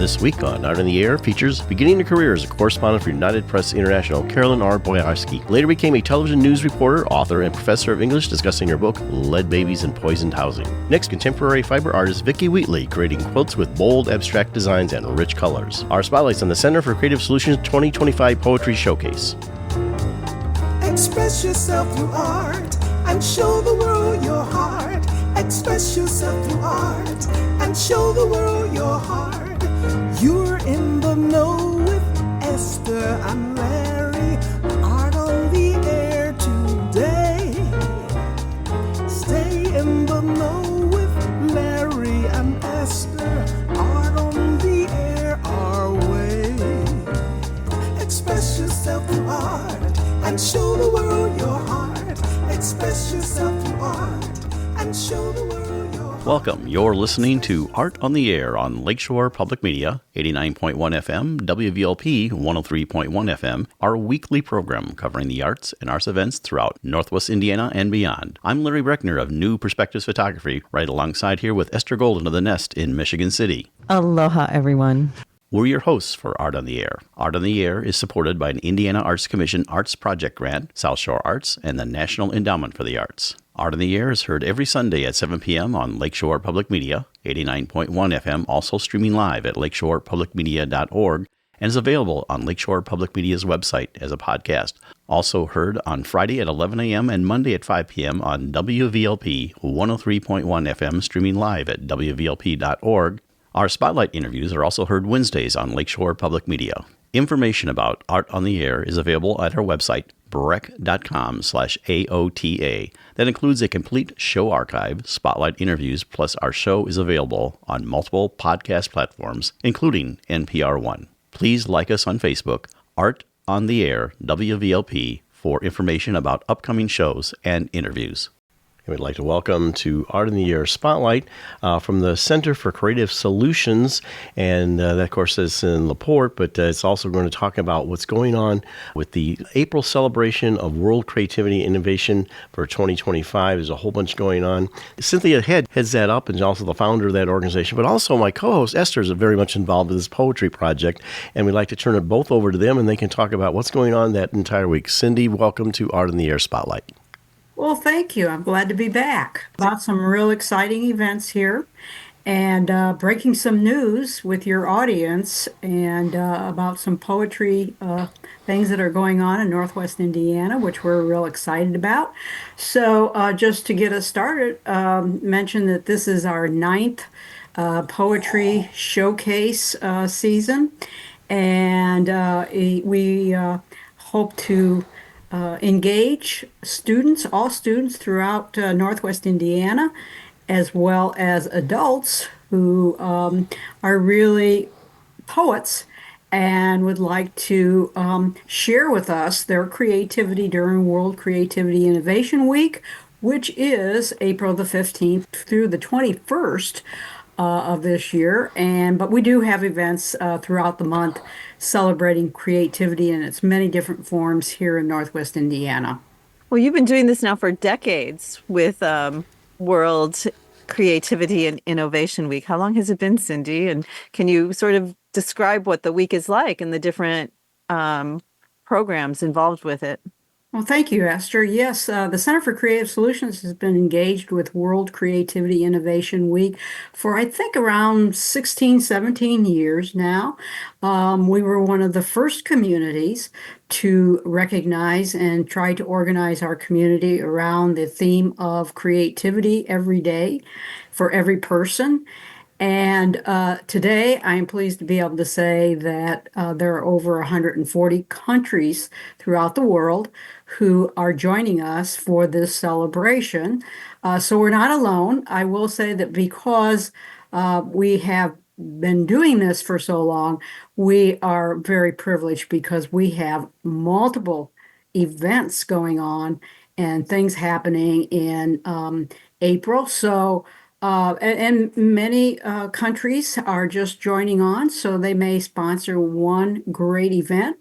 This week on Art in the Air features beginning a career as a correspondent for United Press International, Carolyn Boiarsky. Later became a television news reporter, author, and professor of English, discussing her book, Lead Babies and Poisoned Housing. Next, contemporary fiber artist Vickie creating quilts with bold, abstract designs and rich colors. Our spotlights on the Center for Creative Solutions 2025 Poetry Showcase. Express yourself through art and show the world your heart. Express yourself through art and show the world your heart. You're in the know with Esther and Larry. Art on the air today. Stay in the know with Larry and Esther. Art on the air our way. Express yourself through art and show the world your heart. Express yourself through art and show the world your heart. Welcome. You're listening to Art on the Air on Lakeshore Public Media, 89.1 FM, WVLP 103.1 FM, our weekly program covering the arts and arts events throughout Northwest Indiana and beyond. I'm Larry Breckner of New Perspectives Photography, right alongside here with Esther Golden of The Nest in Michigan City. Aloha, everyone. We're your hosts for Art on the Air. Art on the Air is supported by an Indiana Arts Commission Arts Project Grant, South Shore Arts, and the National Endowment for the Arts. Art on the Air is heard every Sunday at 7 p.m. on Lakeshore Public Media, 89.1 FM, also streaming live at lakeshorepublicmedia.org, and is available on Lakeshore Public Media's website as a podcast. Also heard on Friday at 11 a.m. and Monday at 5 p.m. on WVLP 103.1 FM, streaming live at wvlp.org. Our Spotlight interviews are also heard Wednesdays on Lakeshore Public Media. Information about Art on the Air is available at our website, breck.com/AOTA. That includes a complete show archive, spotlight interviews, plus our show is available on multiple podcast platforms, including NPR One. Please like us on Facebook, Art on the Air, WVLP, for information about upcoming shows and interviews. We'd like to welcome to Art in the Air Spotlight from the Center for Creative Solutions, and that, of course, is in LaPorte, but it's also going to talk about what's going on with the April celebration of World Creativity Innovation for 2025. There's a whole bunch going on. Cynthia heads that up and is also the founder of that organization, but also my co-host Esther is very much involved with this poetry project, and we'd like to turn it both over to them, and they can talk about what's going on that entire week. Cindy, welcome to Art in the Air Spotlight. Well, thank you. I'm glad to be back. About some real exciting events here and breaking some news with your audience and about some poetry things that are going on in Northwest Indiana, which we're real excited about. So just to get us started, mention that this is our 9th poetry showcase season, and we hope to engage all students throughout Northwest Indiana, as well as adults who are really poets and would like to share with us their creativity during World Creativity Innovation Week, which is April the 15th through the 21st of this year. But we do have events throughout the month celebrating creativity in its many different forms here in Northwest Indiana. Well, you've been doing this now for decades with World Creativity and Innovation Week. How long has it been, Cindy? And can you sort of describe what the week is like and the different programs involved with it? Well, thank you, Esther. Yes, the Center for Creative Solutions has been engaged with World Creativity Innovation Week for, I think, around 16, 17 years now. We were one of the first communities to recognize and try to organize our community around the theme of creativity every day for every person. And today, I am pleased to be able to say that there are over 140 countries throughout the world who are joining us for this celebration. So we're not alone. I will say that because we have been doing this for so long, we are very privileged because we have multiple events going on and things happening in April. So and many countries are just joining on, so they may sponsor one great event.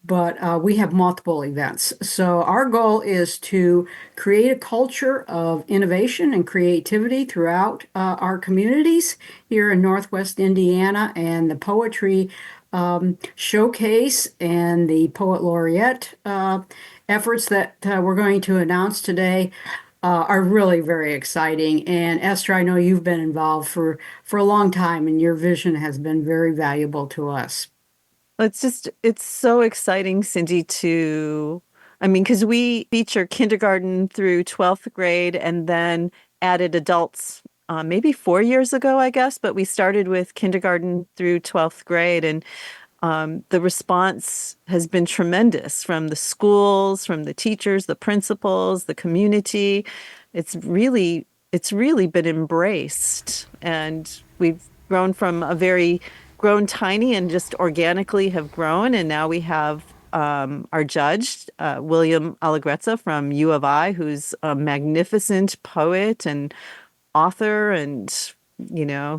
but we have multiple events. So our goal is to create a culture of innovation and creativity throughout our communities here in Northwest Indiana, and the poetry showcase and the poet laureate efforts that we're going to announce today are really very exciting. And Esther, I know you've been involved for a long time, and your vision has been very valuable to us. It's so exciting, Cindy, I mean, because we feature kindergarten through 12th grade and then added adults maybe 4 years ago, I guess, but we started with kindergarten through 12th grade. And the response has been tremendous from the schools, from the teachers, the principals, the community. It's really been embraced, and we've grown from grown tiny and just organically have grown, and now we have our judge, William Allegrezza from U of I, who's a magnificent poet and author, and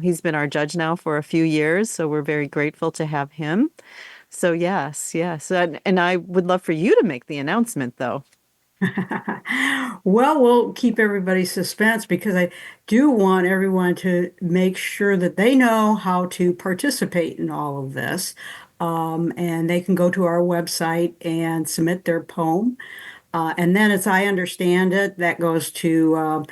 he's been our judge now for a few years, so we're very grateful to have him. So yes, and I would love for you to make the announcement, though. Well, we'll keep everybody's suspense because I do want everyone to make sure that they know how to participate in all of this. And they can go to our website and submit their poem. And then, as I understand it, that goes to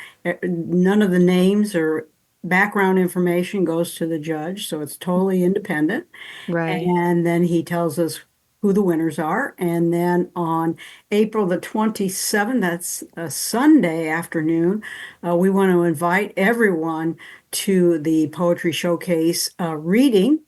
none of the names or background information goes to the judge, so it's totally independent. Right. And then he tells us who the winners are. And then on April the 27th, that's a Sunday afternoon, we want to invite everyone to the Poetry Showcase reading.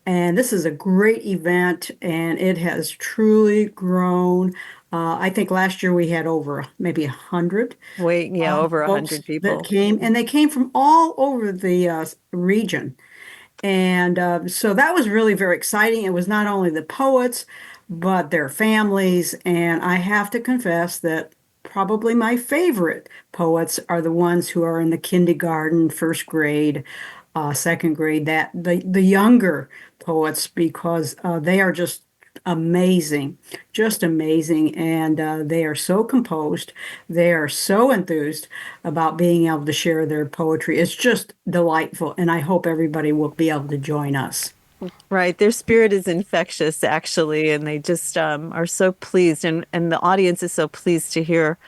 And this is a great event, and it has truly grown. I think last year we had over maybe 100 Wait, yeah, over a folks hundred that people. came, and they came from all over the region. And so that was really very exciting. It was not only the poets, but their families. And I have to confess that probably my favorite poets are the ones who are in the kindergarten, first grade, second grade, that the younger poets, because they are just amazing. And they are so composed. They are so enthused about being able to share their poetry. It's just delightful. And I hope everybody will be able to join us. Right. Their spirit is infectious, actually, and they just are so pleased, and the audience is so pleased to hear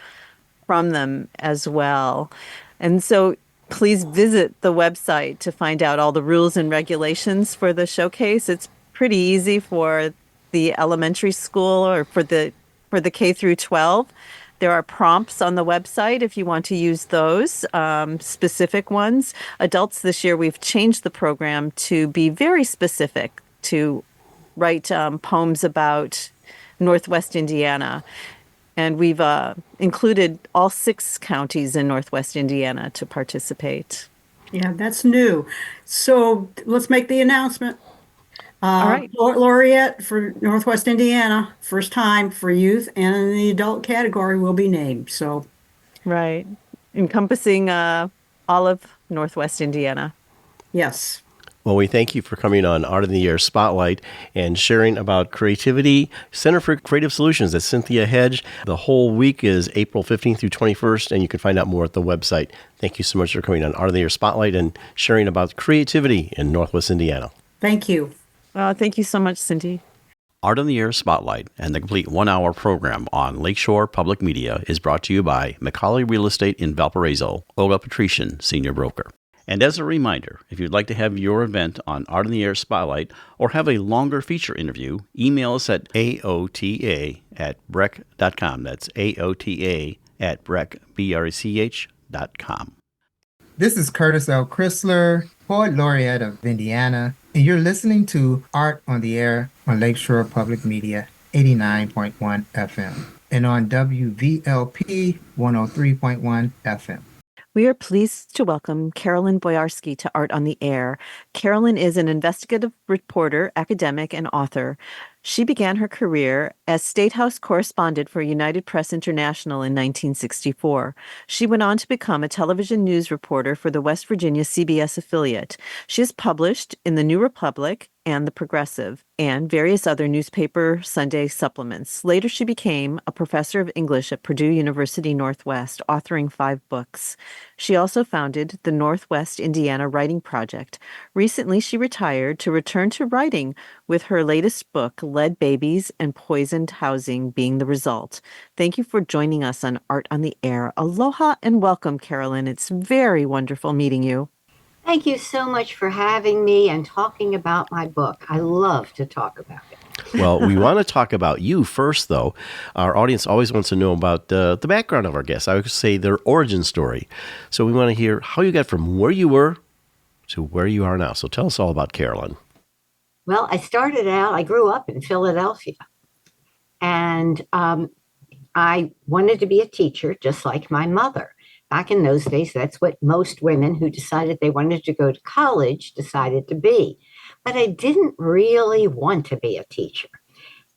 from them as well. And so please visit the website to find out all the rules and regulations for the showcase. It's pretty easy for the elementary school or for the K through 12. There are prompts on the website if you want to use those specific ones. Adults this year, we've changed the program to be very specific, to write poems about Northwest Indiana. And we've included all 6 counties in Northwest Indiana to participate. Yeah, that's new. So let's make the announcement. All right. Laureate for Northwest Indiana, first time for youth, and in the adult category will be named. So, Right. Encompassing all of Northwest Indiana. yes. Well, we thank you for coming on Art in the Air Spotlight and sharing about creativity. Center for Creative Solutions, that's Cynthia Hedge. The whole week is April 15th through 21st, and you can find out more at the website. Thank you so much for coming on Art in the Air Spotlight and sharing about creativity in Northwest Indiana. Thank you. Thank you so much, Cindy. Art on the Air Spotlight and the complete one-hour program on Lakeshore Public Media is brought to you by McCauley Real Estate in Valparaiso, Olga Patrician, Senior Broker. And as a reminder, if you'd like to have your event on Art on the Air Spotlight or have a longer feature interview, email us at aota@brec.com. That's aota@brec.com. This is Curtis L. Chrysler, Poet Laureate of Indiana, and you're listening to Art on the Air on Lakeshore Public Media 89.1 FM and on WVLP 103.1 FM. We are pleased to welcome Carolyn Boiarsky to Art on the Air. Carolyn is an investigative reporter, academic, and author. She began her career as State House correspondent for United Press International in 1964. She went on to become a television news reporter for the West Virginia CBS affiliate. She has published in The New Republic, and The Progressive, and various other newspaper Sunday supplements. Later, she became a professor of English at Purdue University Northwest, authoring 5 books. She also founded the Northwest Indiana Writing Project. Recently, she retired to return to writing, with her latest book, Lead Babies and Poisoned Housing, being the result. Thank you for joining us on Art on the Air. Aloha and welcome, Carolyn. It's very wonderful meeting you. Thank you so much for having me and talking about my book. I love to talk about it. Well, we want to talk about you first, though. Our audience always wants to know about the background of our guests. I would say their origin story. So we want to hear how you got from where you were to where you are now. So tell us all about Carolyn. Well, I grew up in Philadelphia, and I wanted to be a teacher just like my mother. Back in those days, that's what most women who decided they wanted to go to college decided to be. But I didn't really want to be a teacher.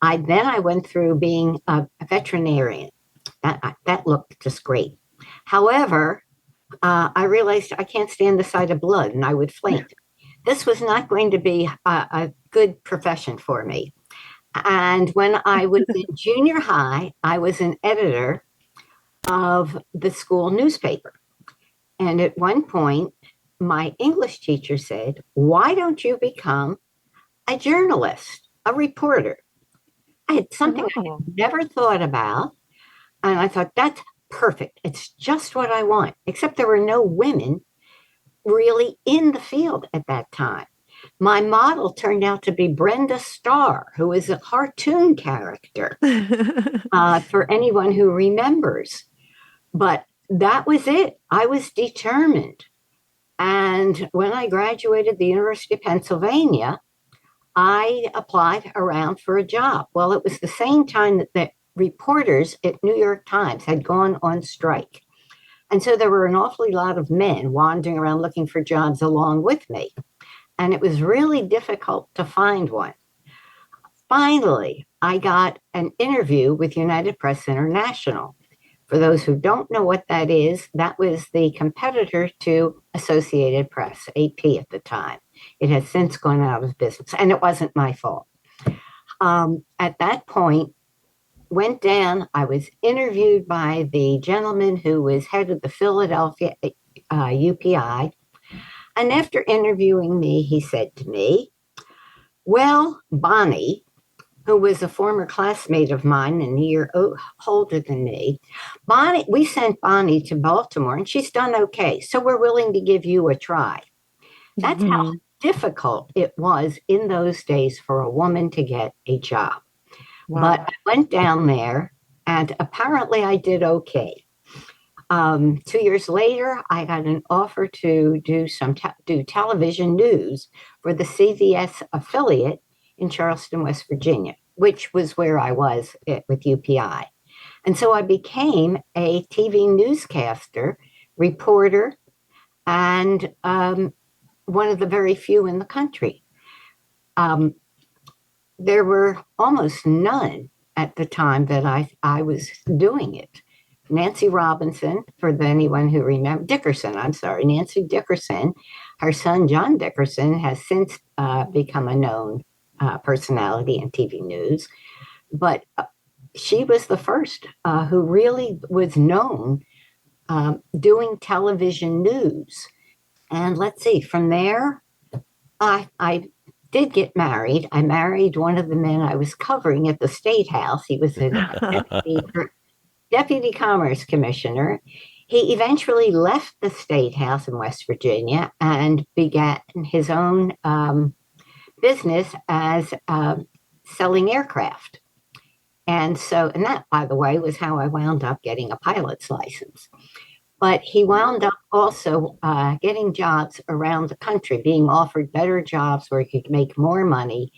I went through being a veterinarian. That looked just great. However, I realized I can't stand the sight of blood, and I would faint. This was not going to be a good profession for me. And when I was in junior high, I was an editor of the school newspaper. And at one point, my English teacher said, "Why don't you become a journalist, a reporter?" I had something I had never thought about. And I thought, that's perfect. It's just what I want. Except there were no women really in the field at that time. My model turned out to be Brenda Starr, who is a cartoon character for anyone who remembers. But that was it. I was determined. And when I graduated the University of Pennsylvania, I applied around for a job. Well, it was the same time that the reporters at New York Times had gone on strike. And so there were an awfully lot of men wandering around looking for jobs along with me. And it was really difficult to find one. Finally, I got an interview with United Press International. For those who don't know what that is, that was the competitor to Associated Press, AP at the time. It has since gone out of business, and it wasn't my fault. At that point, went down, I was interviewed by the gentleman who was head of the Philadelphia UPI. And after interviewing me, he said to me, "Well, Bonnie," who was a former classmate of mine and a year older than me, we sent Bonnie to Baltimore and she's done okay. So we're willing to give you a try." That's how difficult it was in those days for a woman to get a job. Wow. But I went down there and apparently I did okay. 2 years later, I got an offer to do television news for the CVS affiliate in Charleston, West Virginia, which was where I was with UPI. And so I became a TV newscaster, reporter, and one of the very few in the country. There were almost none at the time that I was doing it. Nancy Robinson, for anyone who remembers, Nancy Dickerson, her son John Dickerson has since become a known personality in TV news, but she was the first who really was known doing television news. And let's see, from there, I did get married. I married one of the men I was covering at the State House. He was a deputy commerce commissioner. He eventually left the State House in West Virginia and began his own business as selling aircraft. And that, by the way, was how I wound up getting a pilot's license. But he wound up also getting jobs around the country, being offered better jobs where he could make more money.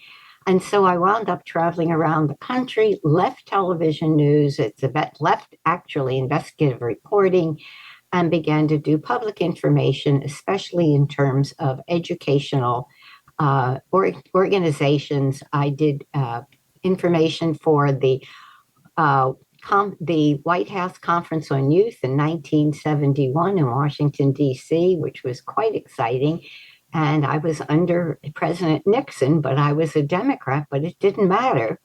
And so I wound up traveling around the country, left television news, left actually investigative reporting, and began to do public information, especially in terms of educational organizations. I did information for the White House Conference on Youth in 1971 in Washington, D.C., which was quite exciting. And I was under President Nixon, but I was a Democrat, but it didn't matter.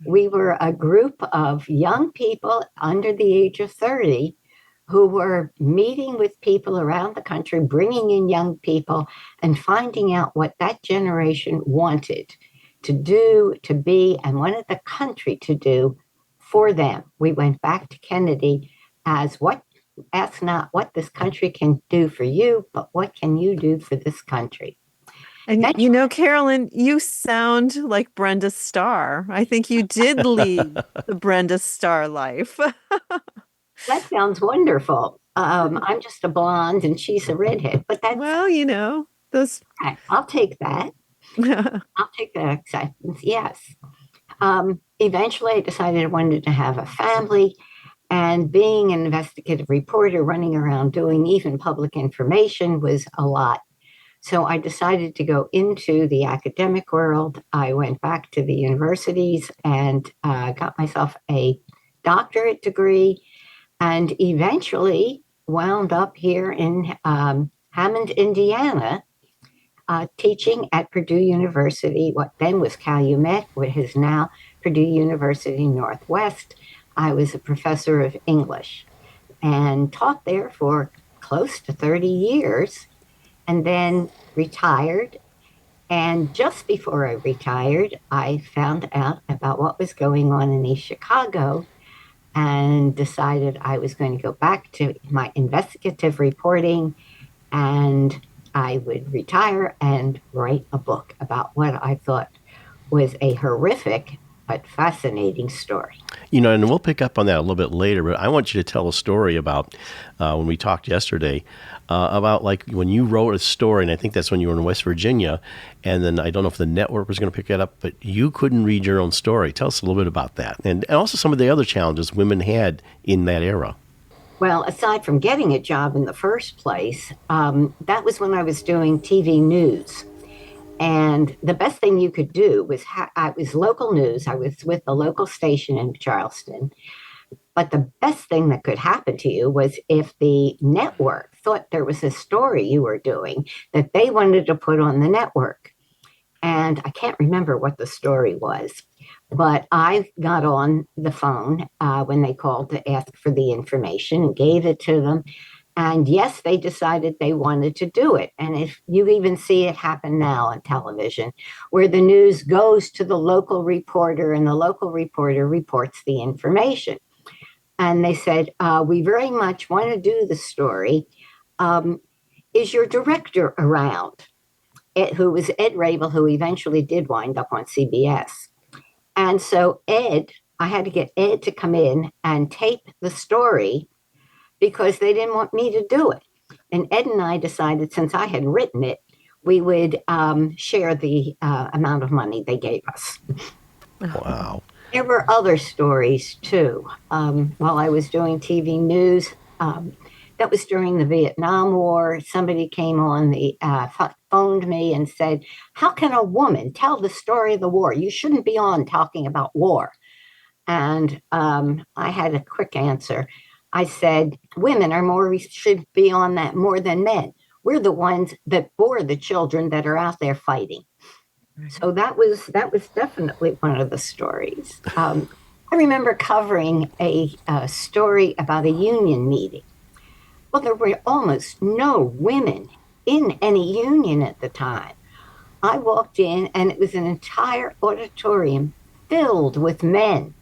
We were a group of young people under the age of 30 who were meeting with people around the country, bringing in young people and finding out what that generation wanted to do, to be, and wanted the country to do for them. We went back to Kennedy as what ask not what this country can do for you, but what can you do for this country? And That, you know, Carolyn, you sound like Brenda Starr. I think you did lead the Brenda Starr life. that sounds wonderful. I'm just a blonde and she's a redhead, but that's Well, you know, those. okay. I'll take that. I'll take that acceptance. Yes. Eventually, I decided I wanted to have a family. And being an investigative reporter, running around doing even public information was a lot. So I decided to go into the academic world. I went back to the universities and got myself a doctorate degree and eventually wound up here in Hammond, Indiana, teaching at Purdue University, what then was Calumet, what is now Purdue University Northwest. I was a professor of English and taught there for close to 30 years and then retired. And just before I retired, I found out about what was going on in East Chicago and decided I was going to go back to my investigative reporting and I would retire and write a book about what I thought was a horrific but fascinating story. You know, and we'll pick up on that a little bit later, but I want you to tell a story about when we talked yesterday about like when you wrote a story, and I think that's when you were in West Virginia, and then I don't know if the network was going to pick it up, but you couldn't read your own story. Tell us a little bit about that, and also some of the other challenges women had in that era. Well, aside from getting a job in the first place, that was when I was doing TV news. And the best thing you could do was, I was local news. I was with the local station in Charleston. But the best thing that could happen to you was if the network thought there was a story you were doing that they wanted to put on the network. And I can't remember what the story was, but I got on the phone when they called to ask for the information and gave it to them. And yes, they decided they wanted to do it. And if you even see it happen now on television, where the news goes to the local reporter and the local reporter reports the information. And they said, we very much want to do the story. Is your director around? Who was Ed Rabel, who eventually did wind up on CBS. And so I had to get Ed to come in and tape the story because they didn't want me to do it. And Ed and I decided, since I had written it, we would share the amount of money they gave us. Wow. There were other stories too. While I was doing TV news, that was during the Vietnam War. Somebody came on phoned me and said, how can a woman tell the story of the war? You shouldn't be on talking about war. And I had a quick answer. I said, women should be on that more than men. We're the ones that bore the children that are out there fighting. So that was definitely one of the stories. I remember covering a story about a union meeting. Well, there were almost no women in any union at the time. I walked in and it was an entire auditorium filled with men.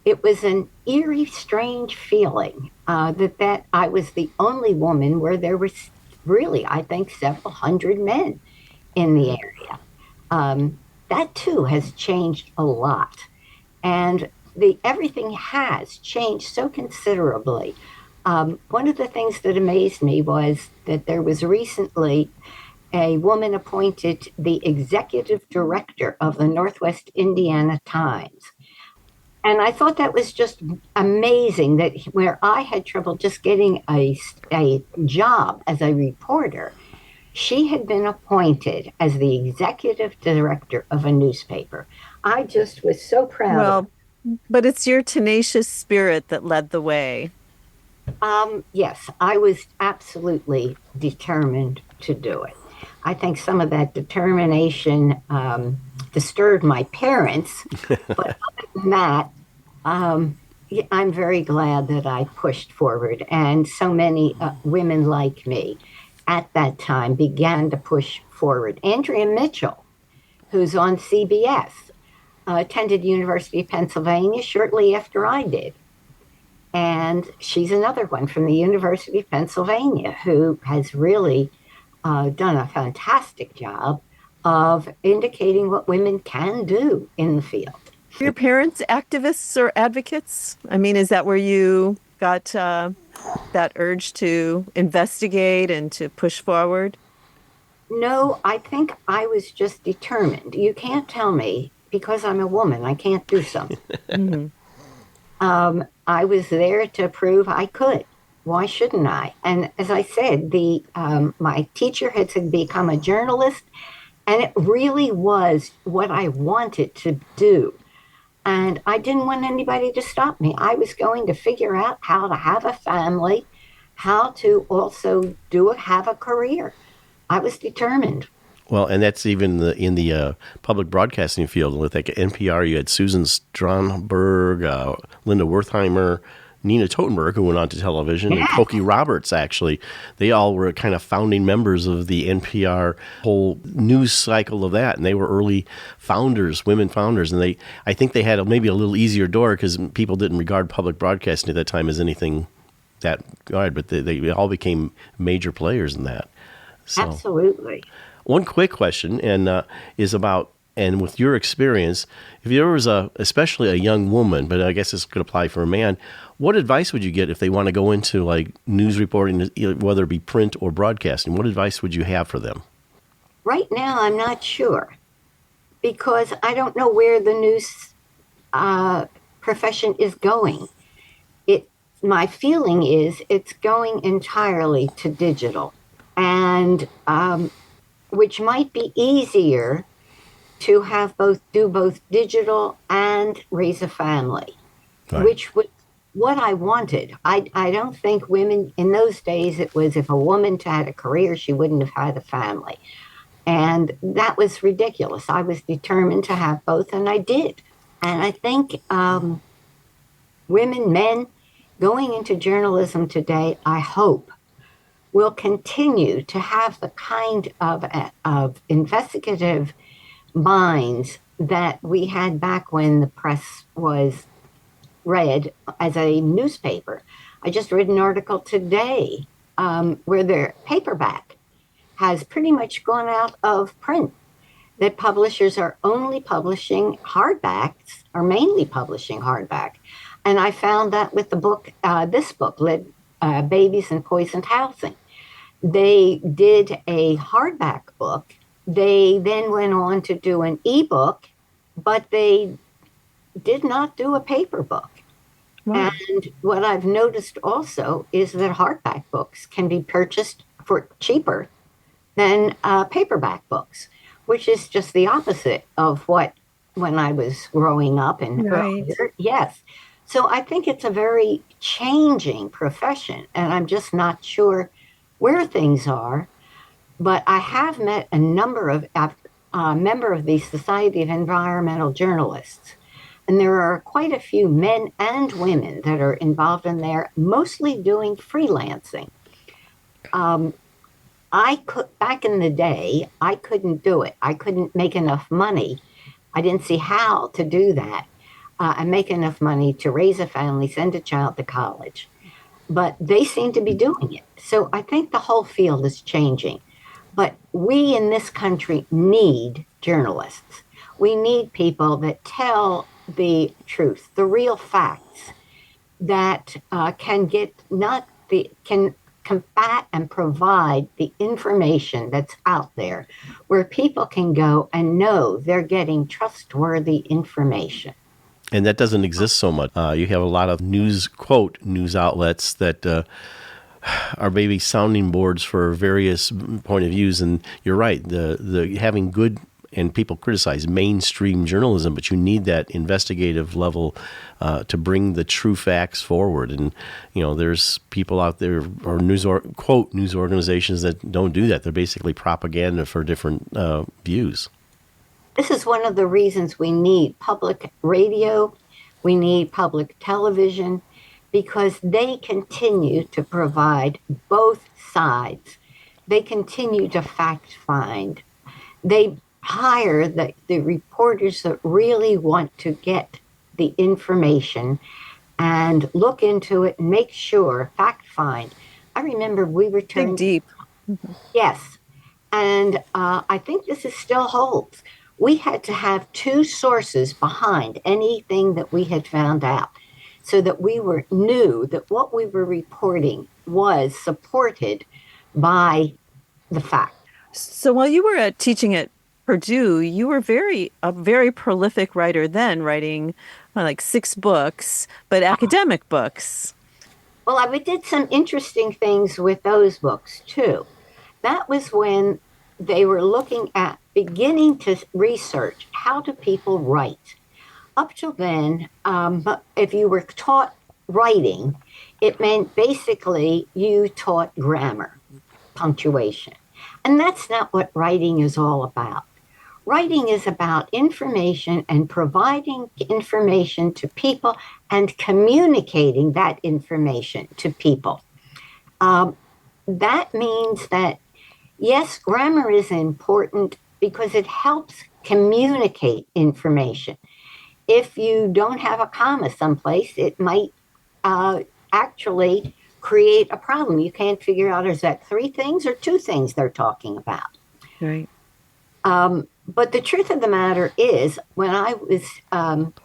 It was an eerie, strange feeling that I was the only woman where there was really, I think, several hundred men in the area. That too has changed a lot. And everything has changed so considerably. One of the things that amazed me was that there was recently a woman appointed the executive director of the Northwest Indiana Times. And I thought that was just amazing that where I had trouble just getting a job as a reporter, she had been appointed as the executive director of a newspaper. I just was so proud. Well, but it's your tenacious spirit that led the way. Yes, I was absolutely determined to do it. I think some of that determination disturbed my parents. But other than that, yeah, I'm very glad that I pushed forward. And so many women like me at that time began to push forward. Andrea Mitchell, who's on CBS, attended University of Pennsylvania shortly after I did. And she's another one from the University of Pennsylvania who has really done a fantastic job of indicating what women can do in the field. Were your parents activists or advocates? I mean, is that where you got that urge to investigate and to push forward? No, I think I was just determined. You can't tell me because I'm a woman, I can't do something. Mhm. I was there to prove I could. Why shouldn't I? And as I said, my teacher had to become a journalist, and it really was what I wanted to do. And I didn't want anybody to stop me. I was going to figure out how to have a family, how to also have a career. I was determined. Well, and that's even in the public broadcasting field. With like NPR, you had Susan Stronberg, Linda Wertheimer, Nina Totenberg, who went on to television, and Cokie Roberts, actually. They all were kind of founding members of the NPR whole news cycle of that, and they were early founders, women founders. And I think they had maybe a little easier door because people didn't regard public broadcasting at that time as anything that good, but they all became major players in that. So. Absolutely. One quick question is about, and with your experience, if there was especially a young woman, but I guess this could apply for a man, what advice would you get if they want to go into like news reporting, whether it be print or broadcasting? What advice would you have for them? Right now, I'm not sure because I don't know where the news profession is going. My feeling is it's going entirely to digital, and which might be easier to have do both digital and raise a family, right. Which was what I wanted. I don't think women in those days, it was if a woman had a career, she wouldn't have had a family. And that was ridiculous. I was determined to have both, and I did. And I think women, men going into journalism today, I hope, will continue to have the kind of investigative minds that we had back when the press was read as a newspaper. I just read an article today where their paperback has pretty much gone out of print, that publishers are only publishing hardbacks, or mainly publishing hardback. And I found that with the book, this book, Babies in Poisoned Housing. They did a hardback book. They then went on to do an ebook, but they did not do a paper book. Wow. And what I've noticed also is that hardback books can be purchased for cheaper than paperback books, which is just the opposite of what when I was growing up and earlier. Yes. So I think it's a very changing profession, and I'm just not sure where things are. But I have met a member of the Society of Environmental Journalists, and there are quite a few men and women that are involved in there, mostly doing freelancing. Back in the day, I couldn't do it. I couldn't make enough money. I didn't see how to do that and make enough money to raise a family, send a child to college. But they seem to be doing it. So I think the whole field is changing. But we in this country need journalists. We need people that tell the truth, the real facts, that can combat and provide the information that's out there, where people can go and know they're getting trustworthy information. And that doesn't exist so much. You have a lot of news outlets that are maybe sounding boards for various point of views. And you're right, the having good and people criticize mainstream journalism, but you need that investigative level to bring the true facts forward. And, there's people out there or news organizations that don't do that. They're basically propaganda for different views. This is one of the reasons we need public radio, we need public television, because they continue to provide both sides. They continue to fact find. They hire the reporters that really want to get the information and look into it and make sure, fact find. I remember we returned. Dig deep. Yes. And I think this is still holds. We had to have two sources behind anything that we had found out so that we knew that what we were reporting was supported by the fact. So while you were teaching at Purdue, you were a very prolific writer then, writing like 6 books, but academic books. Well, I did some interesting things with those books too. That was when they were looking at beginning to research how do people write. Up till then, if you were taught writing, it meant basically you taught grammar, punctuation. And that's not what writing is all about. Writing is about information and providing information to people and communicating that information to people. That means that, yes, grammar is important because it helps communicate information. If you don't have a comma someplace, it might actually create a problem. You can't figure out, is that 3 things or 2 things they're talking about? Right. But the truth of the matter is, when I was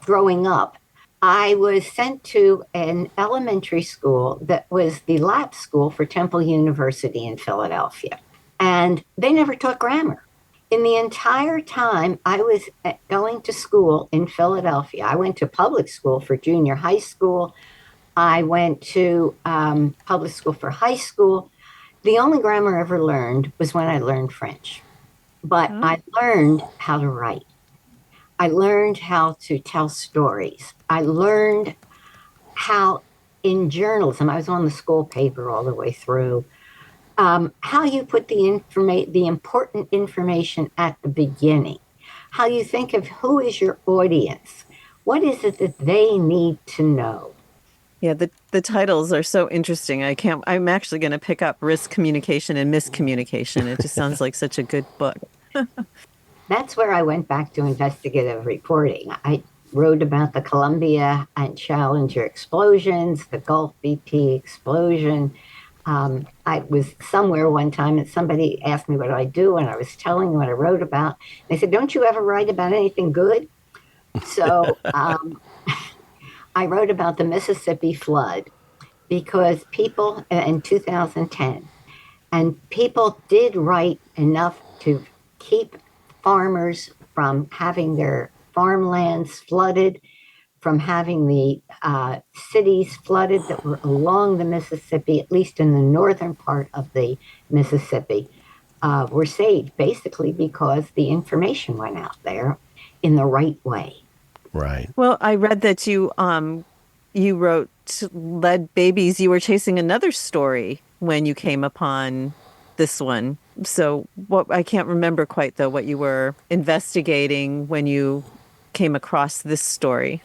growing up, I was sent to an elementary school that was the lab school for Temple University in Philadelphia. And they never taught grammar. In the entire time I was going to school in Philadelphia, I went to public school for junior high school. I went to public school for high school. The only grammar I ever learned was when I learned French. But I learned how to write. I learned how to tell stories. I learned how, in journalism, I was on the school paper all the way through, how you put the important information at the beginning, how you think of who is your audience, what is it that they need to know. Yeah, the titles are so interesting. I'm actually going to pick up Risk Communication and Miscommunication. It just sounds like such a good book. That's where I went back to investigative reporting. I wrote about the Columbia and Challenger explosions, the Gulf BP explosion. I was somewhere one time and somebody asked me what I do, and I was telling them what I wrote about. They said, "Don't you ever write about anything good?" So I wrote about the Mississippi flood because people in 2010, and people did write enough to keep farmers from having their farmlands flooded, from having the cities flooded that were along the Mississippi, at least in the northern part of the Mississippi, were saved basically because the information went out there in the right way. Right. Well, I read that you wrote Lead Babies. You were chasing another story when you came upon this one. So I can't remember quite though what you were investigating when you came across this story.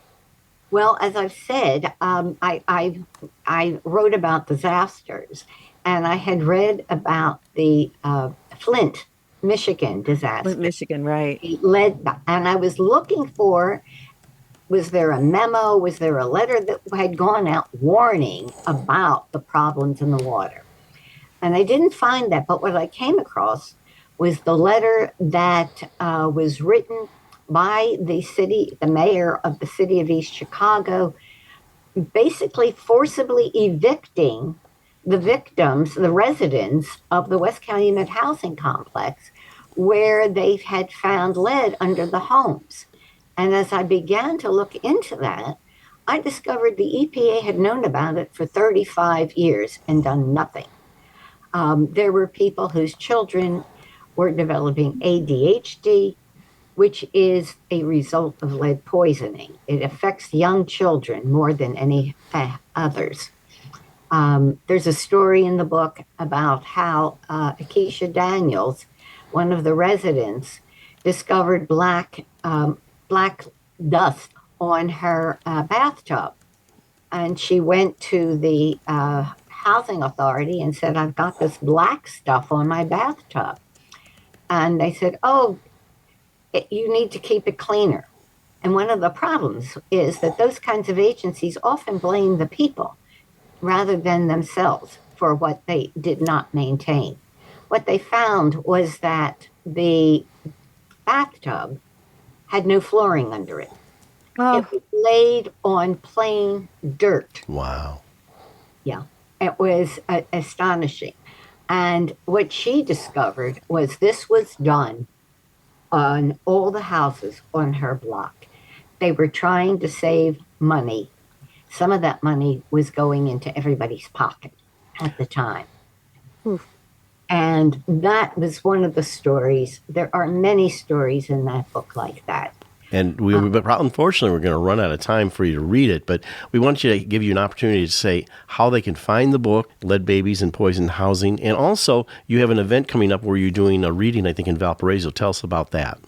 Well, as I've said, I wrote about disasters, and I had read about the Flint, Michigan disaster. Flint, Michigan, right. And I was looking for, was there a memo? Was there a letter that had gone out warning about the problems in the water? And I didn't find that, but what I came across was the letter that was written by the mayor of the city of East Chicago, basically forcibly evicting the victims, the residents of the West Calumet housing complex, where they had found lead under the homes. And as I began to look into that, I discovered the EPA had known about it for 35 years and done nothing. There were people whose children were developing ADHD. which is a result of lead poisoning. It affects young children more than any others. There's a story in the book about how Akeisha Daniels, one of the residents, discovered black dust on her bathtub. And she went to the housing authority and said, I've got this black stuff on my bathtub. And they said, oh, you need to keep it cleaner. And one of the problems is that those kinds of agencies often blame the people rather than themselves for what they did not maintain. What they found was that the bathtub had no flooring under it. Oh, It was laid on plain dirt. Wow. Yeah, it was astonishing. And what she discovered was this was done on all the houses on her block. They were trying to save money. Some of that money was going into everybody's pocket at the time. Oof. And that was one of the stories. There are many stories in that book like that. And but unfortunately, we're going to run out of time for you to read it, but we want you to give you an opportunity to say how they can find the book, Lead Babies and Poisoned Housing. And also, you have an event coming up where you're doing a reading, I think, in Valparaiso. Tell us about that.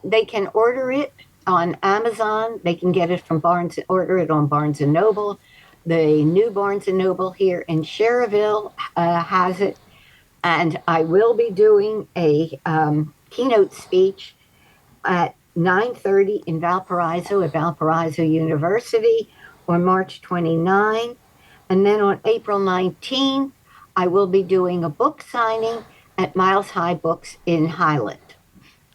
They can order it on Amazon. They can get it from order it on Barnes & Noble. The new Barnes & Noble here in Cherville has it. And I will be doing a keynote speech at 9:30 in Valparaiso at Valparaiso University on March 29. And then on April 19, I will be doing a book signing at Miles High Books in Highland.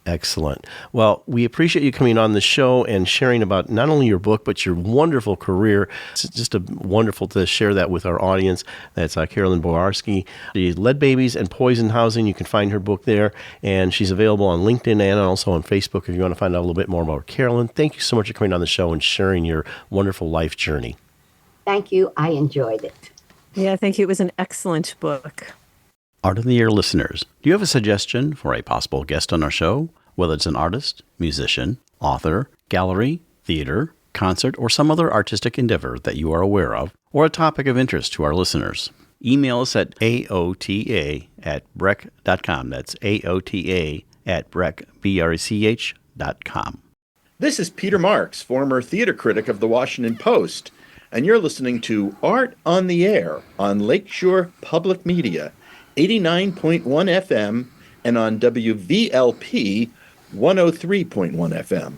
Excellent. Well, we appreciate you coming on the show and sharing about not only your book, but your wonderful career. It's just wonderful to share that with our audience. That's Carolyn Boiarsky, the Lead Babies and Poisoned Housing. You can find her book there, and she's available on LinkedIn and also on Facebook if you want to find out a little bit more about Carolyn. Thank you so much for coming on the show and sharing your wonderful life journey. Thank you. I enjoyed it. yeah, I think it was an excellent book. Art of the Year listeners, do you have a suggestion for a possible guest on our show? Whether it's an artist, musician, author, gallery, theater, concert, or some other artistic endeavor that you are aware of, or a topic of interest to our listeners. Email us at aota@brech.com. That's aota@brech.com. This is Peter Marks, former theater critic of the Washington Post, and you're listening to Art on the Air on Lakeshore Public Media, 89.1 FM, and on WVLP 103.1 FM.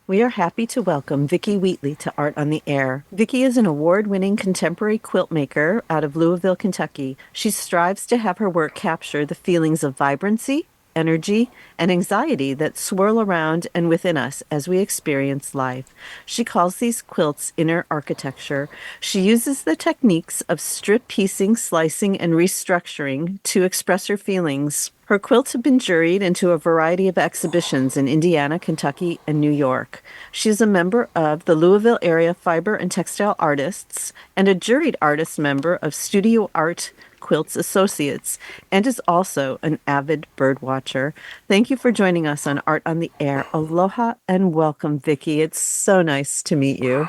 We are happy to welcome Vickie Wheatley to Art on the Air. Vickie is an award-winning contemporary quilt maker out of Louisville, Kentucky. She strives to have her work capture the feelings of vibrancy, energy, and anxiety that swirl around and within us as we experience life. She calls these quilts inner architecture. She uses the techniques of strip piecing, slicing, and restructuring to express her feelings. Her quilts have been juried into a variety of exhibitions in Indiana, Kentucky, and New York. She is a member of the Louisville Area Fiber and Textile Artists and a juried artist member of Studio Art Quilts Associates, and is also an avid bird watcher. Thank you for joining us on Art on the Air. Aloha and welcome, Vickie. It's so nice to meet you.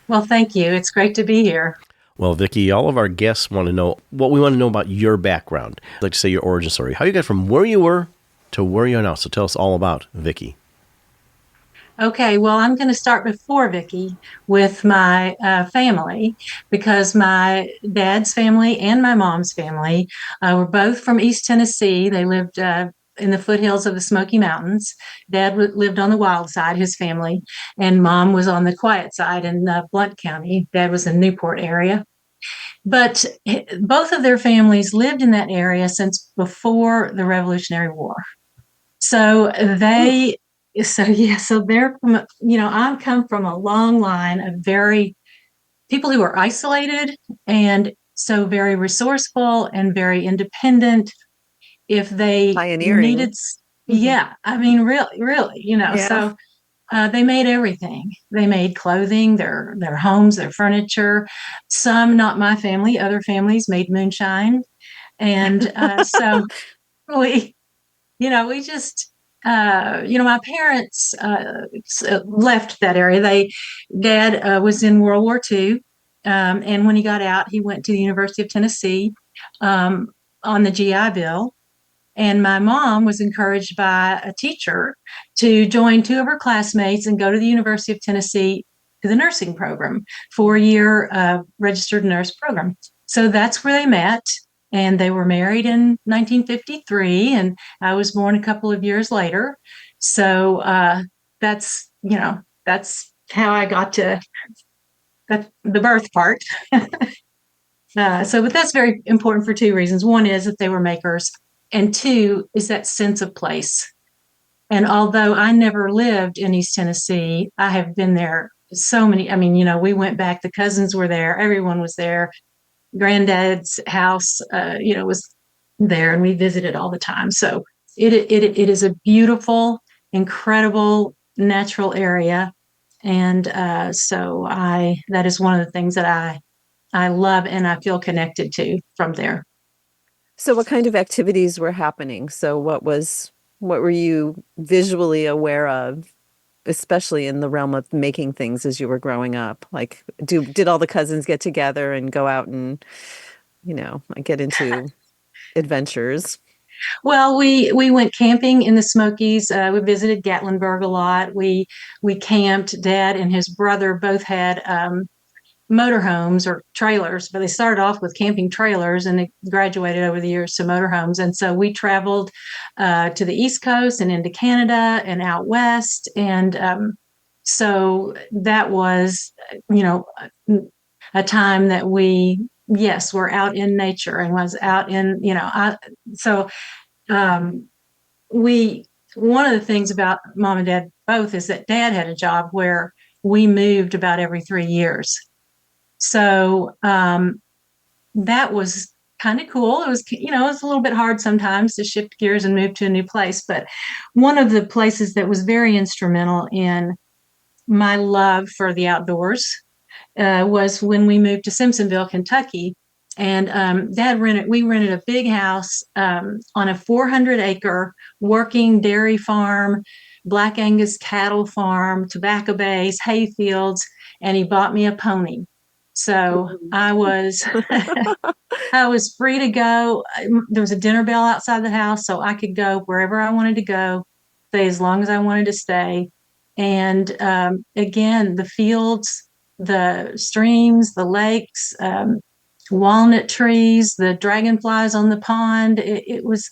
Well, thank you. It's great to be here. Well, Vickie, all of our guests want to know what we want to know about your background. I'd like to say your origin story. How you got from where you were to where you are now. So tell us all about Vickie. Okay, well, I'm going to start before Vickie with my family, because my dad's family and my mom's family were both from East Tennessee. They lived in the foothills of the Smoky Mountains. Dad lived on the wild side, his family, and mom was on the quiet side in Blount County. Dad was in Newport area. But both of their families lived in that area since before the Revolutionary War. So they... So they're, I come from a long line of people who are isolated and so very resourceful and very independent. If they Pioneering. needed, really, Yeah. So they made everything. They made clothing, their homes, their furniture. Some, not my family, other families made moonshine, and so we just. my parents left that area. Dad was in World War II, and when he got out, he went to the University of Tennessee on the GI Bill. And my mom was encouraged by a teacher to join two of her classmates and go to the University of Tennessee to the nursing program, 4-year registered nurse program. So that's where they met. And they were married in 1953, and I was born a couple of years later. So that's how I got to the birth part. But that's very important for two reasons. One is that they were makers, and two is that sense of place. And although I never lived in East Tennessee, I have been there so many. I mean, we went back, the cousins were there, everyone was there. Granddad's house, was there, and we visited all the time. So it is a beautiful, incredible natural area. And that is one of the things that I love and I feel connected to from there. So what kind of activities were happening? So what were you visually aware of, especially in the realm of making things as you were growing up? Like, did all the cousins get together and go out and, get into adventures? Well, we went camping in the Smokies. We visited Gatlinburg a lot. We camped. Dad and his brother both had motorhomes or trailers, but they started off with camping trailers and they graduated over the years to motorhomes. And so we traveled to the East Coast and into Canada and out west. And so that was, a time that we, yes, were out in nature and was out in, one of the things about Mom and Dad both is that Dad had a job where we moved about every 3 years. So that was kind of cool. It was, it was a little bit hard sometimes to shift gears and move to a new place. But one of the places that was very instrumental in my love for the outdoors was when we moved to Simpsonville, Kentucky. And we rented a big house on a 400-acre working dairy farm, Black Angus cattle farm, tobacco base, hay fields, and he bought me a pony. So I was free to go. There was a dinner bell outside the house, so I could go wherever I wanted to go, stay as long as I wanted to stay. And again, the fields, the streams, the lakes, walnut trees, the dragonflies on the pond. It was,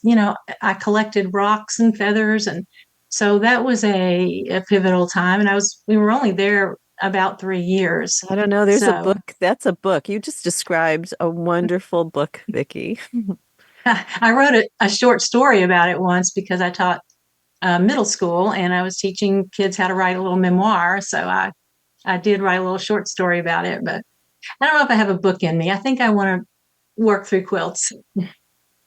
I collected rocks and feathers. And so that was a pivotal time. And we were only there about 3 years. I don't know. There's a book. That's a book. You just described a wonderful book, Vickie. I wrote a short story about it once because I taught middle school and I was teaching kids how to write a little memoir. So I did write a little short story about it, but I don't know if I have a book in me. I think I want to work through quilts.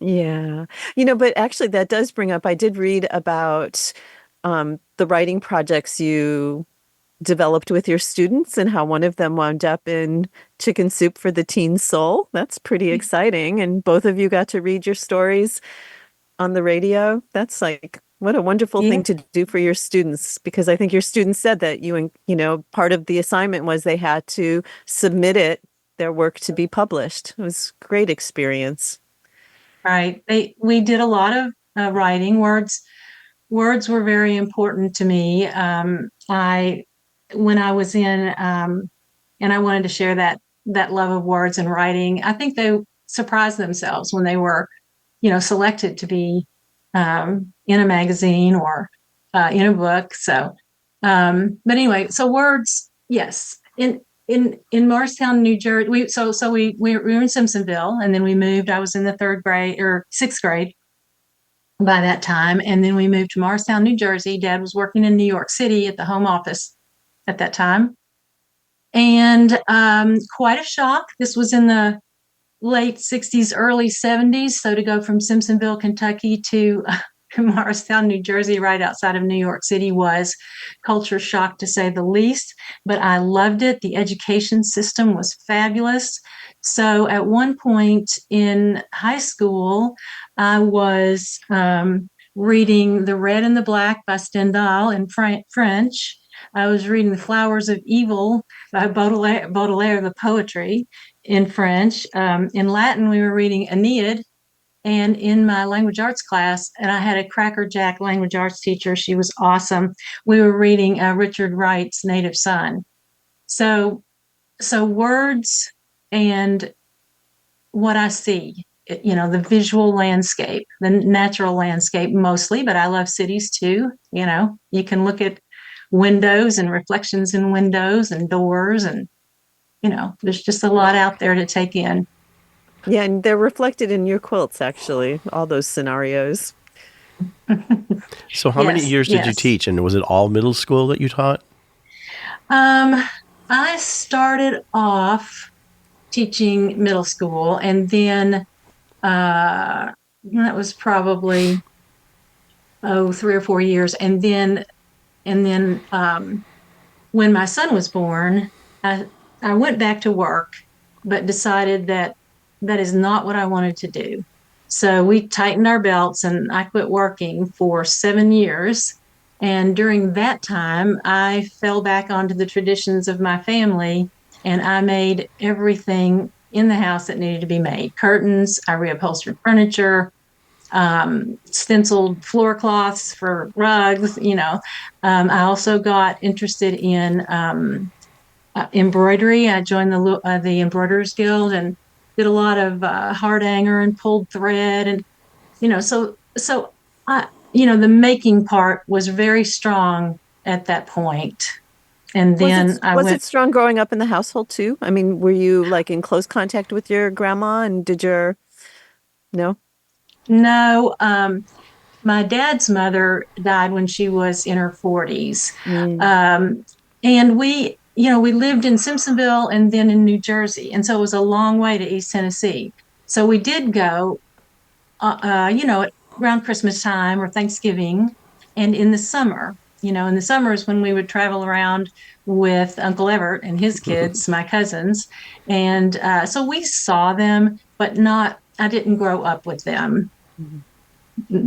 Yeah. But actually that does bring up, I did read about the writing projects you developed with your students and how one of them wound up in Chicken Soup for the Teen Soul. That's pretty exciting. And both of you got to read your stories on the radio. That's what a wonderful thing to do for your students, because I think your students said that part of the assignment was they had to submit their work to be published. It was a great experience. Right. We did a lot of writing. Words were very important to me. When I was in, and I wanted to share that love of words and writing, I think they surprised themselves when they were, selected to be in a magazine or in a book. So, but anyway, so words, yes. In Morristown, New Jersey, we were in Simpsonville, and then we moved. I was in the 3rd grade or 6th grade by that time, and then we moved to Morristown, New Jersey. Dad was working in New York City at the home office at that time, and quite a shock. This was in the late 60s, early 70s. So to go from Simpsonville, Kentucky to Morristown, New Jersey, right outside of New York City, was culture shock to say the least. But I loved it. The education system was fabulous. So at one point in high school, I was reading The Red and the Black by Stendhal in French. I was reading The Flowers of Evil by Baudelaire, the poetry, in French. In Latin, we were reading Aeneid. And in my language arts class, and I had a crackerjack language arts teacher, she was awesome. We were reading Richard Wright's Native Son. So words and what I see, the visual landscape, the natural landscape mostly, but I love cities too. You can look at windows and reflections in windows and doors, and there's just a lot out there to take in. Yeah, and they're reflected in your quilts, actually, all those scenarios. So how many years did you teach? And was it all middle school that you taught? I started off teaching middle school, and then that was probably 3 or 4 years. And then when my son was born, I went back to work, but decided that is not what I wanted to do. So we tightened our belts, and I quit working for 7 years. And during that time, I fell back onto the traditions of my family, and I made everything in the house that needed to be made. Curtains, I reupholstered furniture, stenciled floor cloths for rugs. I also got interested in embroidery. I joined the Embroiderers Guild and did a lot of hard hanger and pulled thread, and so I, the making part was very strong at that point. And then was it strong growing up in the household too? I mean, were you like in close contact with your grandma, and no? No, my dad's mother died when she was in her 40s. And we lived in Simpsonville and then in New Jersey. And so it was a long way to East Tennessee. So we did go, around Christmas time or Thanksgiving, and in the summer. In the summers when we would travel around with Uncle Everett and his kids, my cousins. And so we saw them, but I didn't grow up with them. Mm-hmm.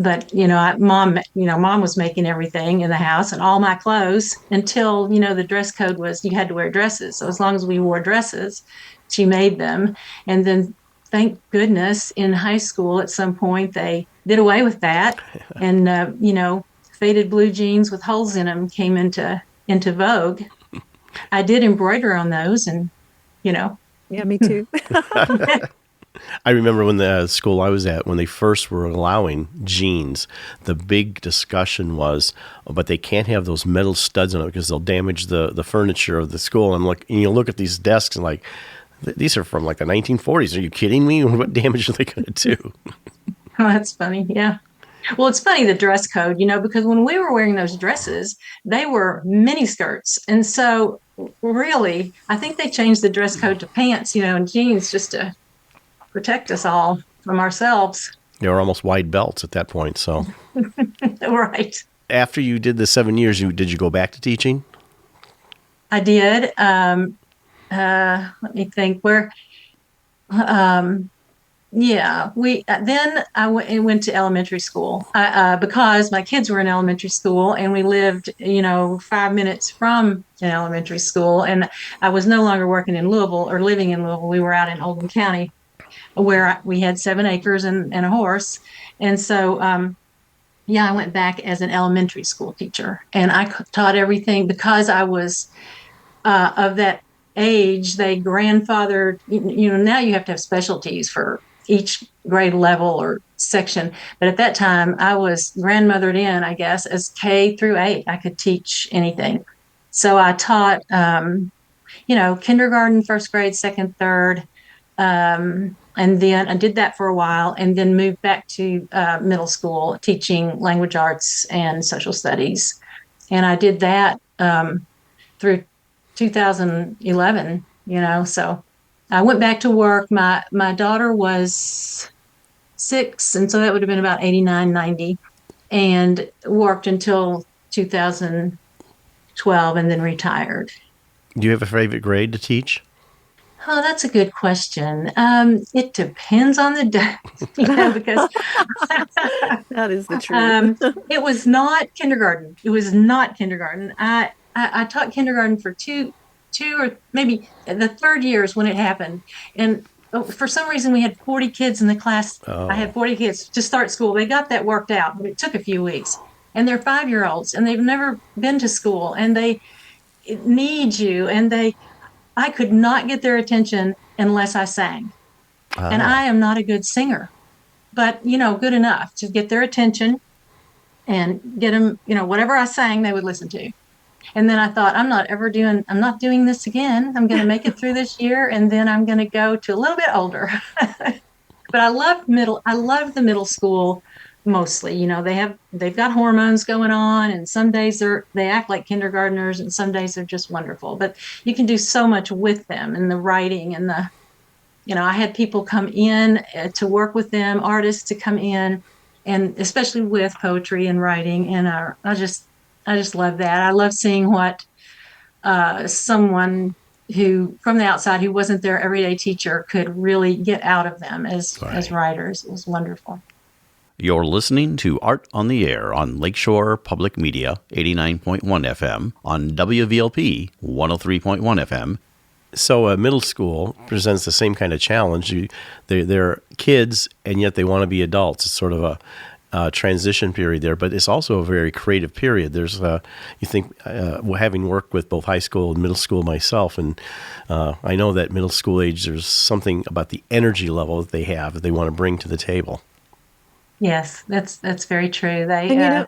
But, mom was making everything in the house and all my clothes until, the dress code was you had to wear dresses. So as long as we wore dresses, she made them. And then thank goodness in high school at some point they did away with that. And, faded blue jeans with holes in them came into vogue. I did embroider on those, and, Yeah, me too. I remember when the school I was at, when they first were allowing jeans, the big discussion was, but they can't have those metal studs on it because they'll damage the furniture of the school. And I'm like, look at these desks and like, these are from like the 1940s. Are you kidding me? What damage are they going to do? Oh, that's funny. Yeah. Well, it's funny, the dress code, because when we were wearing those dresses, they were mini skirts. And so really, I think they changed the dress code to pants, and jeans just to protect us all from ourselves. They were almost wide belts at that point. So, right. After you did the 7 years, did you go back to teaching? I did. Let me think. Then I went to elementary school because my kids were in elementary school, and we lived, 5 minutes from an elementary school. And I was no longer working in Louisville or living in Louisville. We were out in Oldham County, where we had 7 acres and a horse. And so, I went back as an elementary school teacher, and I taught everything because I was of that age. They grandfathered, now you have to have specialties for each grade level or section. But at that time, I was grandmothered in, I guess, as K through 8. I could teach anything. So I taught, kindergarten, first grade, second, third. And then I did that for a while, and then moved back to middle school teaching language arts and social studies. And I did that through 2011, so I went back to work. My daughter was 6, and so that would have been about 89, 90, and worked until 2012 and then retired. Do you have a favorite grade to teach? Oh, that's a good question. It depends on the day, because That is the truth. it was not kindergarten. It was not kindergarten. I taught kindergarten for two or maybe the third years when it happened. And for some reason, we had 40 kids in the class. I had Oh, 40 kids to start school. They got that worked out, but it took a few weeks. And they're 5-year-olds and they've never been to school and they need you. I could not get their attention unless I sang. And ah, I am not a good singer, but good enough to get their attention and get them, whatever I sang, they would listen to. And then I thought, I'm not doing this again. I'm going to make it through this year and then I'm going to go to a little bit older. But I love the middle school mostly. They've got hormones going on and some days they act like kindergartners and some days they're just wonderful. But you can do so much with them and the writing and I had people come in to work with them, artists to come in, and especially with poetry and writing. And I just love that. I love seeing what someone who from the outside who wasn't their everyday teacher could really get out of them as right. writers. It was wonderful. You're listening to Art on the Air on Lakeshore Public Media, 89.1 FM, on WVLP, 103.1 FM. So middle school presents the same kind of challenge. They're kids, and yet they want to be adults. It's sort of a transition period there, but it's also a very creative period. There's, you think, having worked with both high school and middle school myself, and I know that middle school age, there's something about the energy level that they have that they want to bring to the table. Yes, that's very true. They And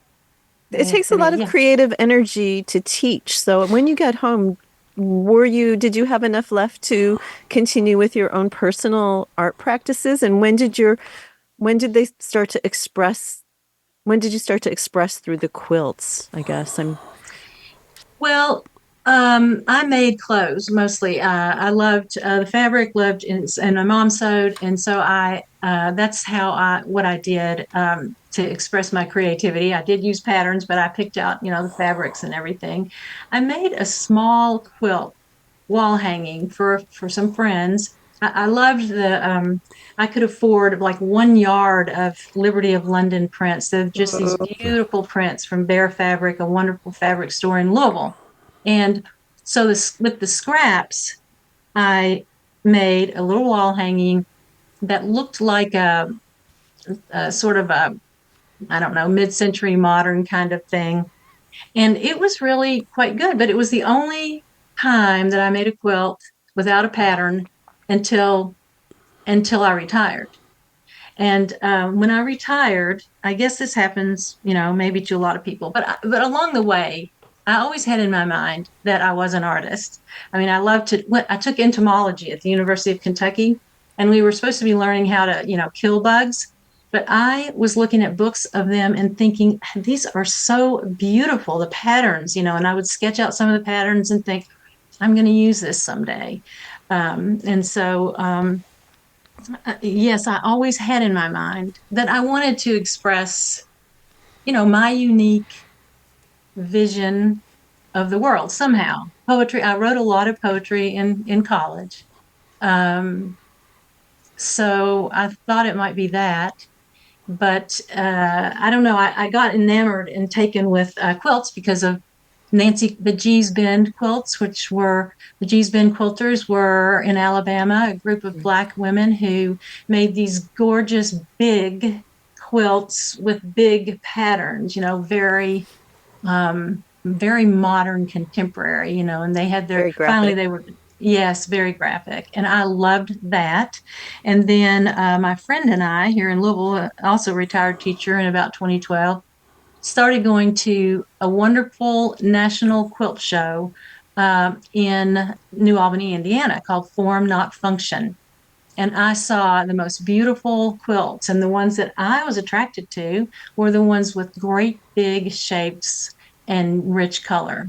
it takes a lot of yeah. creative energy to teach. So when you got home, did you have enough left to continue with your own personal art practices? And when did they start to express, when did you start to express through the quilts? I guess Well, I made clothes mostly. I loved the fabric, and my mom sewed, and so that's what I did to express my creativity. I did use patterns, but I picked out, the fabrics and everything. I made a small quilt wall hanging for some friends. I loved I could afford like 1 yard of Liberty of London prints. They're just these beautiful prints from Bear Fabric, a wonderful fabric store in Louisville. And so with the scraps, I made a little wall hanging that looked like a sort of I don't know, mid-century modern kind of thing. And it was really quite good, but it was the only time that I made a quilt without a pattern until I retired. And when I retired, I guess this happens, maybe to a lot of people, but along the way, I always had in my mind that I was an artist. I mean, I took entomology at the University of Kentucky, and we were supposed to be learning how to, kill bugs. But I was looking at books of them and thinking, these are so beautiful, the patterns, and I would sketch out some of the patterns and think, I'm going to use this someday. Yes, I always had in my mind that I wanted to express, my unique vision of the world somehow. Poetry, I wrote a lot of poetry in college. Um, so I thought it might be that. But I don't know. I got enamored and taken with quilts because of the Gee's Bend quilts, the Gee's Bend quilters were in Alabama, a group of Black women who made these gorgeous big quilts with big patterns, very modern, contemporary, and they had very finally graphic. they were, yes, very graphic. And I loved that. And then my friend and I here in Louisville, also retired teacher in about 2012, started going to a wonderful national quilt show in New Albany, Indiana, called Form Not Function. And I saw the most beautiful quilts, and the ones that I was attracted to were the ones with great big shapes and rich color.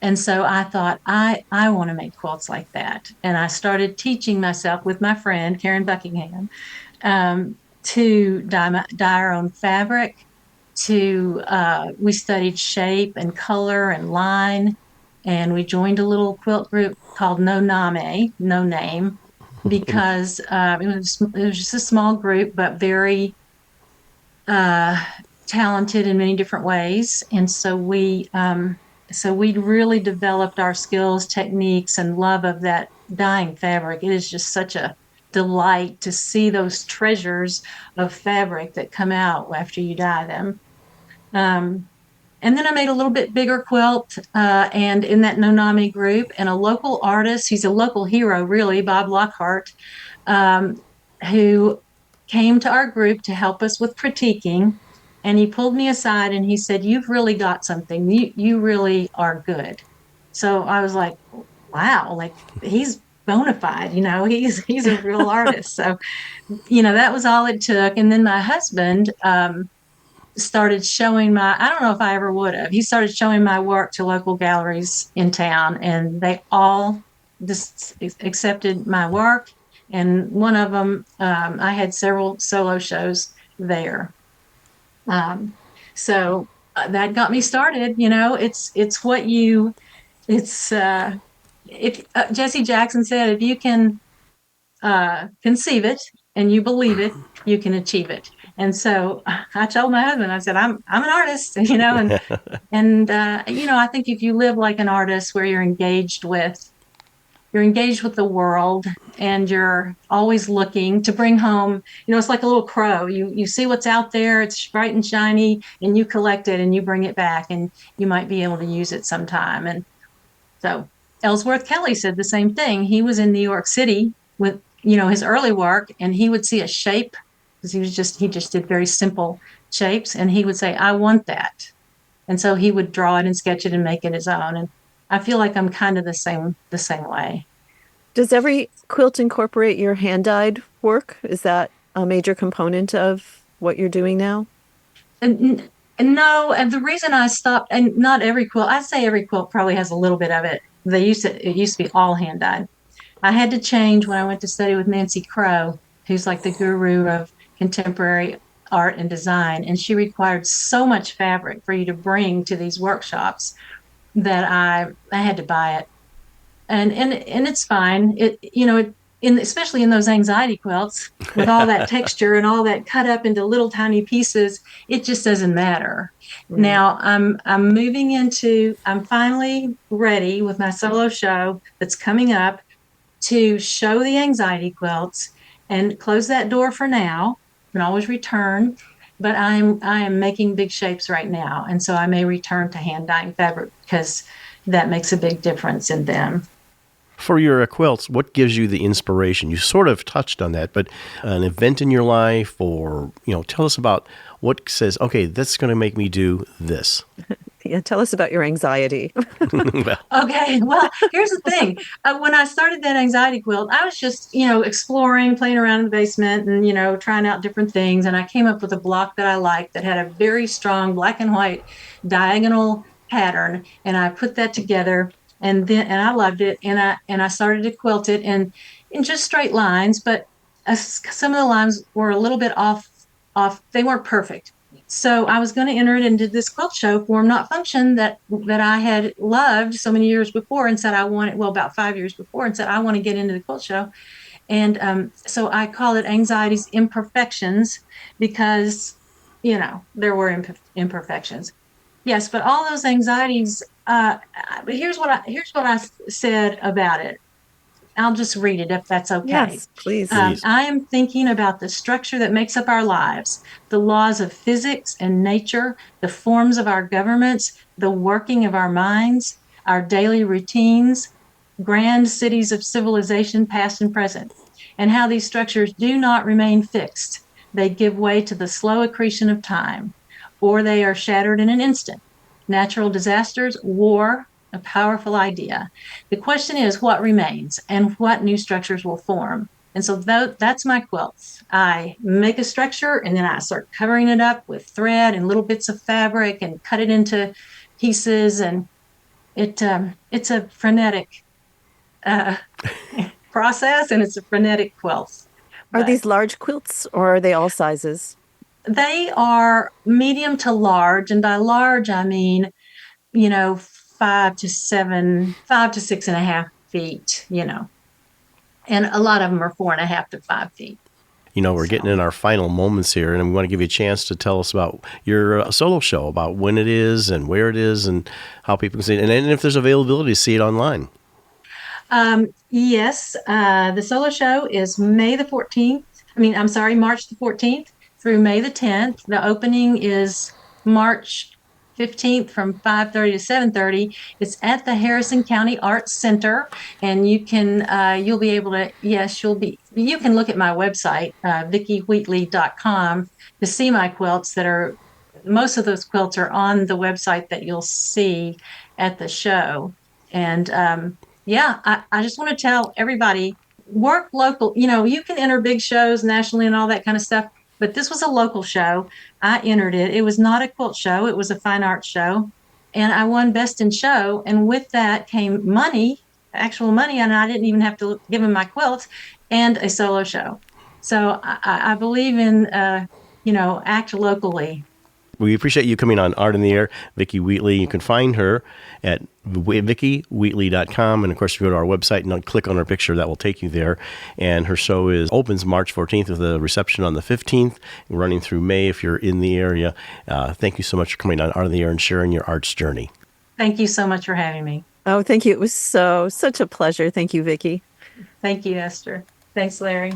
And so I thought, I want to make quilts like that. And I started teaching myself with my friend, Karen Buckingham, to dye our own fabric. We studied shape and color and line. and we joined a little quilt group called No Name, No Name, because it was just a small group, but very talented in many different ways. And so we really developed our skills, techniques, and love of that dyeing fabric. It is just such a delight to see those treasures of fabric that come out after you dye them. Um, and then I made a little bit bigger quilt, and in that Nonami group, and a local artist, he's a local hero, really, Bob Lockhart, um, who came to our group to help us with critiquing. And he pulled me aside and he said, "You've really got something. You really are good." So I was like, wow, like he's bona fide, he's a real artist. So, that was all it took. And then my husband, started showing I don't know if I ever would have. He started showing my work to local galleries in town, and they all just accepted my work. And one of them, I had several solo shows there. Um, so that got me started. It's what it's, if Jesse Jackson said, if you can conceive it and you believe it, you can achieve it. And so I told my husband, I said, I'm an artist, and I think if you live like an artist where you're engaged with the world, and you're always looking to bring home, it's like a little crow. You see what's out there, it's bright and shiny, and you collect it and you bring it back, and you might be able to use it sometime. And so Ellsworth Kelly said the same thing. He was in New York City with, his early work, and he would see a shape, because he just did very simple shapes, and he would say, "I want that." And so he would draw it and sketch it and make it his own. And I feel like I'm kind of the same way. Does every quilt incorporate your hand-dyed work? Is that a major component of what you're doing now? And no, and the reason I stopped, and not every quilt, I'd say every quilt probably has a little bit of it. It used to be all hand dyed. I had to change when I went to study with Nancy Crow, who's like the guru of contemporary art and design. And she required so much fabric for you to bring to these workshops that I had to buy it. And it's fine. Especially in those anxiety quilts with all that texture and all that cut up into little tiny pieces, it just doesn't matter. Now I'm finally ready with my solo show that's coming up to show the anxiety quilts and close that door for now. You can always return, but I am making big shapes right now, and so I may return to hand dyeing fabric because that makes a big difference in them. For your quilts, what gives you the inspiration? You sort of touched on that, but an event in your life, or tell us about what says, okay, that's going to make me do this. Yeah, tell us about your anxiety. Okay, well, here's the thing. When I started that anxiety quilt, I was just, exploring, playing around in the basement and, trying out different things. And I came up with a block that I liked that had a very strong black and white diagonal pattern. And I put that together, and I loved it. And I started to quilt it in just straight lines, but some of the lines were a little bit off. They weren't perfect. So I was going to enter it into this quilt show, Form Not Function, that I had loved so many years before, and said about 5 years before, and said I want to get into the quilt show. And so I call it Anxiety's Imperfections, because there were imperfections. Yes, but all those anxieties. Here's what I said about it. I'll just read it if that's okay. Yes, please. I am thinking about the structure that makes up our lives, the laws of physics and nature, the forms of our governments, the working of our minds, our daily routines, grand cities of civilization, past and present, and how these structures do not remain fixed. They give way to the slow accretion of time, or they are shattered in an instant. Natural disasters, war, a powerful idea. The question is what remains and what new structures will form. And so that's my quilts. I make a structure, and then I start covering it up with thread and little bits of fabric and cut it into pieces. And it's a frenetic process, and it's a frenetic quilt. Are these large quilts, or are they all sizes? They are medium to large. And by large, I mean, 5 to 6.5 feet, and a lot of them are 4.5 to 5 feet. We're getting in our final moments here, and we want to give you a chance to tell us about your solo show, about when it is and where it is and how people can see it, and if there's availability to see it online. Yes, the solo show is March the 14th through May the 10th. The opening is March 15th from 5:30 to 7:30. It's at the Harrison County Arts Center, and you can you can look at my website, VickieWheatley.com, to see my quilts. Most of those quilts are on the website that you'll see at the show. And I just want to tell everybody, work local. You can enter big shows nationally and all that kind of stuff, but this was a local show. I entered it. It was not a quilt show. It was a fine arts show. And I won Best in Show. And with that came money, actual money, and I didn't even have to give them my quilts, and a solo show. So I believe in, act locally. We appreciate you coming on Art in the Air, Vickie Wheatley. You can find her at VickieWheatley.com. And, of course, if you go to our website and click on her picture, that will take you there. And her show opens March 14th with a reception on the 15th, running through May if you're in the area. Thank you so much for coming on Art in the Air and sharing your arts journey. Thank you so much for having me. Oh, thank you. It was such a pleasure. Thank you, Vickie. Thank you, Esther. Thanks, Larry.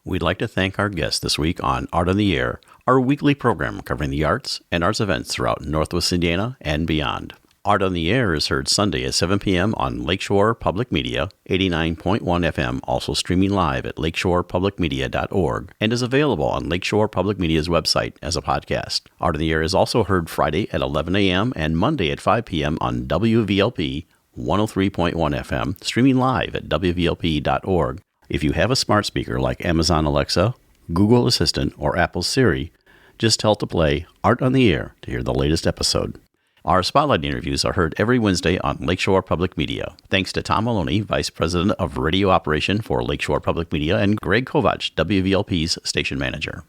We'd like to thank our guest this week on Art on the Air, our weekly program covering the arts and arts events throughout Northwest Indiana and beyond. Art on the Air is heard Sunday at 7 p.m. on Lakeshore Public Media, 89.1 FM, also streaming live at lakeshorepublicmedia.org, and is available on Lakeshore Public Media's website as a podcast. Art on the Air is also heard Friday at 11 a.m. and Monday at 5 p.m. on WVLP 103.1 FM, streaming live at wvlp.org. If you have a smart speaker like Amazon Alexa, Google Assistant, or Apple Siri, just tell it to play Art on the Air to hear the latest episode. Our Spotlight interviews are heard every Wednesday on Lakeshore Public Media. Thanks to Tom Maloney, Vice President of Radio Operation for Lakeshore Public Media, and Greg Kovach, WVLP's Station Manager.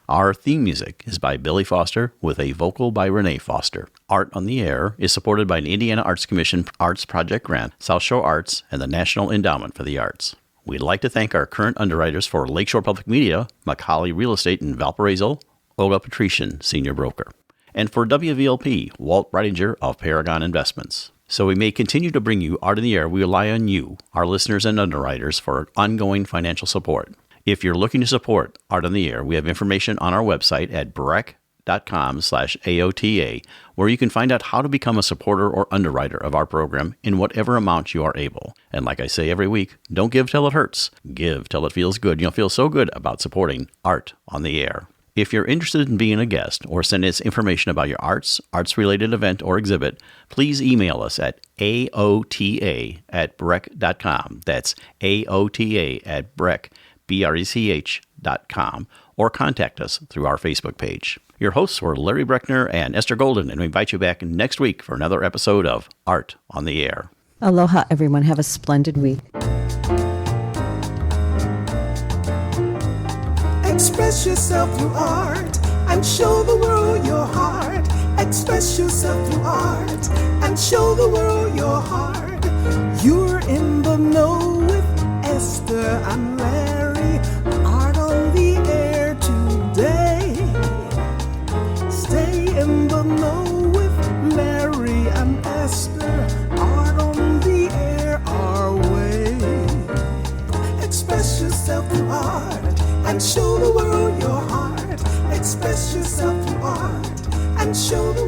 Our theme music is by Billy Foster with a vocal by Renee Foster. Art on the Air is supported by an Indiana Arts Commission Arts Project grant, South Shore Arts, and the National Endowment for the Arts. We'd like to thank our current underwriters for Lakeshore Public Media, Macaulay Real Estate in Valparaiso, Olga Patrician, Senior Broker. And for WVLP, Walt Reidinger of Paragon Investments. So we may continue to bring you Art in the Air. We rely on you, our listeners and underwriters, for ongoing financial support. If you're looking to support Art on the Air, we have information on our website at breck.com/AOTA, where you can find out how to become a supporter or underwriter of our program in whatever amount you are able. And like I say every week, don't give till it hurts. Give till it feels good. You'll feel so good about supporting Art on the Air. If you're interested in being a guest or send us information about your arts-related event or exhibit, please email us at aota@breck.com. That's aota@breck.com, or contact us through our Facebook page. Your hosts were Larry Breckner and Esther Golden, and we invite you back next week for another episode of Art on the Air. Aloha, everyone. Have a splendid week. Express yourself through art and show the world your heart. Express yourself through art and show the world your heart. You're in the know with Esther and Larry. Art on the Air today. Stay in the know with Larry and Esther. Art on the Air our way. Express yourself through art and show the world your heart. Express yourself through art and show the